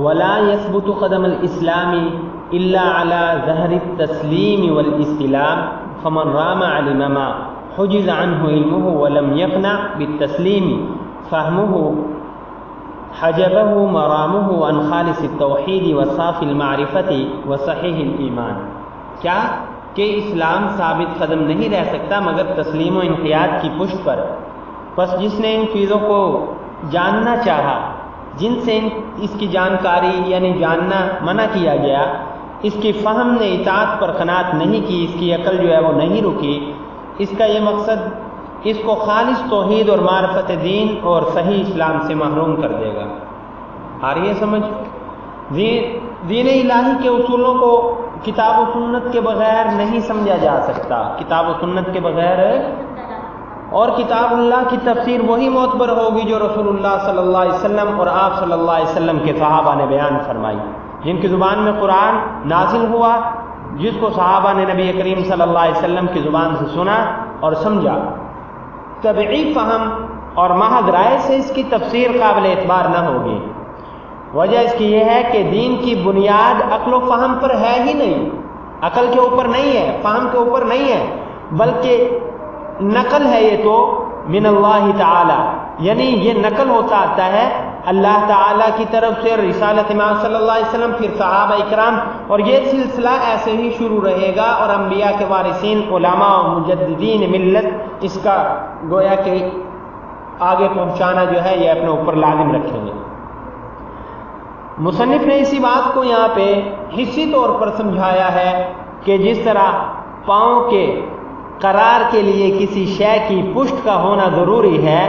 ولا يثبت قدم الاسلام الا على ظهر التسلیم والاستلام فمن رام علم ما حجز عنه علمه ولم يقنع بالتسلیم فهمه حجبه مرامه عن خالص التوحید وصاف المعرفت وصحیح الایمان. کیا کہ اسلام ثابت قدم نہیں رہ سکتا مگر تسلیم و انقیاد کی پشت پر. بس جس نے ان چیزوں کو جاننا چاہا جن سے اس کی جانکاری یعنی جاننا منع کیا گیا، اس کی فہم نے اطاعت پر قناعت نہیں کی، اس کی عقل جو ہے وہ نہیں رکی، اس کا یہ مقصد اس کو خالص توحید اور معرفت دین اور صحیح اسلام سے محروم کر دے گا. آ رہی ہے سمجھ؟ دین الہی کے اصولوں کو کتاب و سنت کے بغیر نہیں سمجھا جا سکتا، کتاب و سنت کے بغیر. اور کتاب اللہ کی تفسیر وہی معتبر ہوگی جو رسول اللہ صلی اللہ علیہ وسلم اور آپ صلی اللہ علیہ وسلم کے صحابہ نے بیان فرمائی، جن کی زبان میں قرآن نازل ہوا، جس کو صحابہ نے نبی کریم صلی اللہ علیہ وسلم کی زبان سے سنا اور سمجھا. طبعی فہم اور محض رائے سے اس کی تفسیر قابل اعتبار نہ ہوگی. وجہ اس کی یہ ہے کہ دین کی بنیاد عقل و فہم پر ہے ہی نہیں، عقل کے اوپر نہیں ہے، فہم کے اوپر نہیں ہے، بلکہ نقل ہے. یہ تو من اللہ تعالی، یعنی یہ نقل ہوتا آتا ہے اللہ تعالیٰ کی طرف سے، رسالت امام صلی اللہ علیہ وسلم، پھر صحابہ اکرام، اور یہ سلسلہ ایسے ہی شروع رہے گا. اور انبیاء کے وارثین علماء و مجددین ملت اس کا گویا کہ آگے پہنچانا جو ہے یہ اپنے اوپر لازم رکھیں گے. مصنف نے اسی بات کو یہاں پہ حصی طور پر سمجھایا ہے کہ جس طرح پاؤں کے قرار کے لیے کسی شے کی پشت کا ہونا ضروری ہے،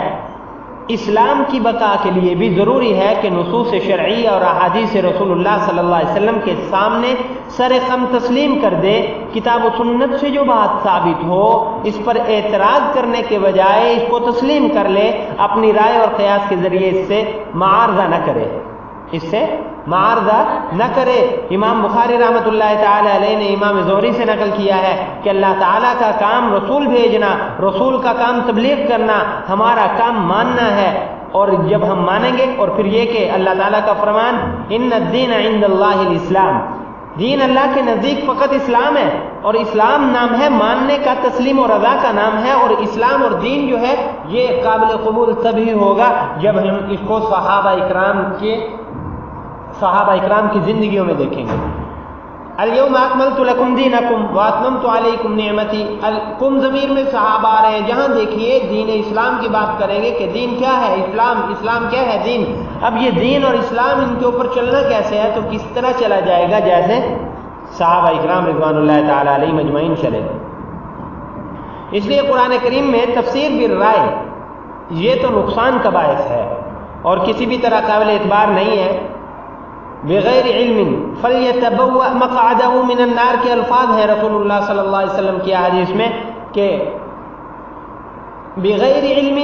اسلام کی بقا کے لیے بھی ضروری ہے کہ نصوص شرعیہ اور احادیث رسول اللہ صلی اللہ علیہ وسلم کے سامنے سر خم تسلیم کر دے. کتاب و سنت سے جو بات ثابت ہو اس پر اعتراض کرنے کے بجائے اس کو تسلیم کر لے، اپنی رائے اور قیاس کے ذریعے اس سے معارضہ نہ کرے، اس سے معارضہ نہ کرے. امام بخاری رحمۃ اللہ تعالی علیہ نے امام زہری سے نقل کیا ہے کہ اللہ تعالیٰ کا کام رسول بھیجنا، رسول کا کام تبلیغ کرنا، ہمارا کام ماننا ہے. اور جب ہم مانیں گے، اور پھر یہ کہ اللہ تعالیٰ کا فرمان ان الدین عند اللہ الاسلام، دین اللہ کے نزدیک فقط اسلام ہے، اور اسلام نام ہے ماننے کا، تسلیم و رضا کا نام ہے. اور اسلام اور دین جو ہے یہ قابل قبول تبھی ہوگا جب ہم اس کو صحابہ اکرام کی زندگیوں میں دیکھیں گے. الیوم اکملت لکم دینکم واتممت علیکم نعمتی، کم ضمیر میں صحابہ آ رہے ہیں. جہاں دیکھیے دین اسلام کی بات کریں گے کہ دین کیا ہے، اسلام کیا ہے، دین. اب یہ دین اور اسلام ان کے اوپر چلنا کیسے ہے، تو کس طرح چلا جائے گا جیسے صحابہ اکرام رضوان اللہ تعالی علیہ مجمعین چلے. اس لیے قرآن کریم میں تفسیر بالرائے یہ تو نقصان کا باعث ہے اور کسی بھی طرح قابل اعتبار نہیں ہے. بغیر علم فلیتبوأ مقعدہ من النار کے الفاظ ہیں رسول اللہ صلی اللہ علیہ وسلم کی حدیث میں کہ بغیر علم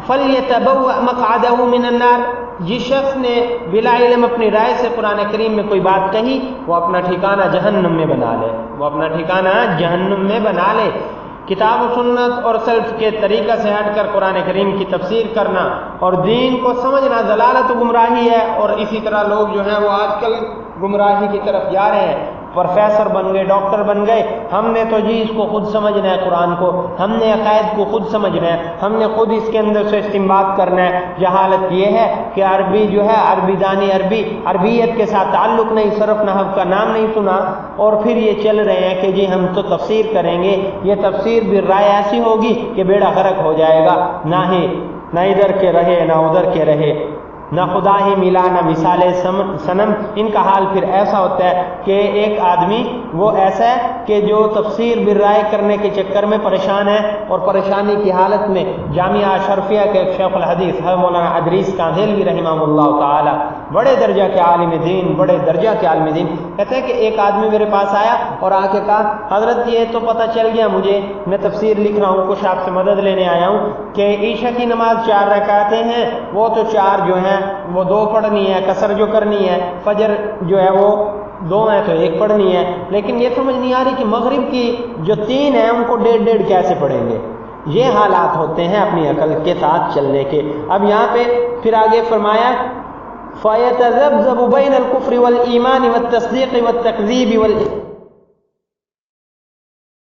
فلیتبوأ مقعدہ من النار، جس شخص نے بلا علم اپنی رائے سے قرآن کریم میں کوئی بات کہی وہ اپنا ٹھکانہ جہنم میں بنا لے، وہ اپنا ٹھکانہ جہنم میں بنا لے. کتاب و سنت اور سلف کے طریقہ سے ہٹ کر قرآن کریم کی تفسیر کرنا اور دین کو سمجھنا ضلالت و گمراہی ہے. اور اسی طرح لوگ جو ہیں وہ آج کل گمراہی کی طرف جا رہے ہیں، پروفیسر بن گئے، ڈاکٹر بن گئے. ہم نے تو جی اس کو خود سمجھنا ہے، قرآن کو ہم نے عقائد کو خود سمجھنا ہے، ہم نے خود اس کے اندر سے استنباط کرنا ہے. جہالت یہ ہے کہ عربی جو ہے، عربی دانی عربیت کے ساتھ تعلق نہیں، صرف نحو کا نام نہیں سنا، اور پھر یہ چل رہے ہیں کہ جی ہم تو تفسیر کریں گے. یہ تفسیر بھی رائے ایسی ہوگی کہ بیڑا غرق ہو جائے گا، نہ ادھر کے رہے نہ ادھر کے رہے، نہ خدا ہی ملا نہ مثال صنم. ان کا حال پھر ایسا ہوتا ہے کہ ایک آدمی وہ ایسا ہے کہ جو تفسیر بالرائے کرنے کے چکر میں پریشان ہے، اور پریشانی کی حالت میں جامعہ اشرفیہ کے شیخ الحدیث ہے مولانا ادریس کاندھیلوی رحمہ اللہ تعالی، بڑے درجہ کے عالم دین، کہتے ہیں کہ ایک آدمی میرے پاس آیا اور آ کے کہا حضرت یہ تو پتہ چل گیا مجھے، میں تفسیر لکھ رہا ہوں، کچھ آپ سے مدد لینے آیا ہوں کہ عشاء کی نماز 4 رکعتیں ہیں، وہ تو 4 جو ہیں وہ 2 پڑھنی ہے، قصر جو کرنی ہے، فجر جو ہے وہ 2 ہیں تو 1 پڑھنی ہے. لیکن یہ سمجھ نہیں آ رہی کہ مغرب کی جو 3 ہیں ان کو 1.5 کیسے پڑھیں گے. یہ حالات ہوتے ہیں اپنی عقل کے ساتھ چلنے کے. اب یہاں پہ پھر آگے فرمایا فيتذبذب بين الكفر والإيمان والتصديق والتكذيب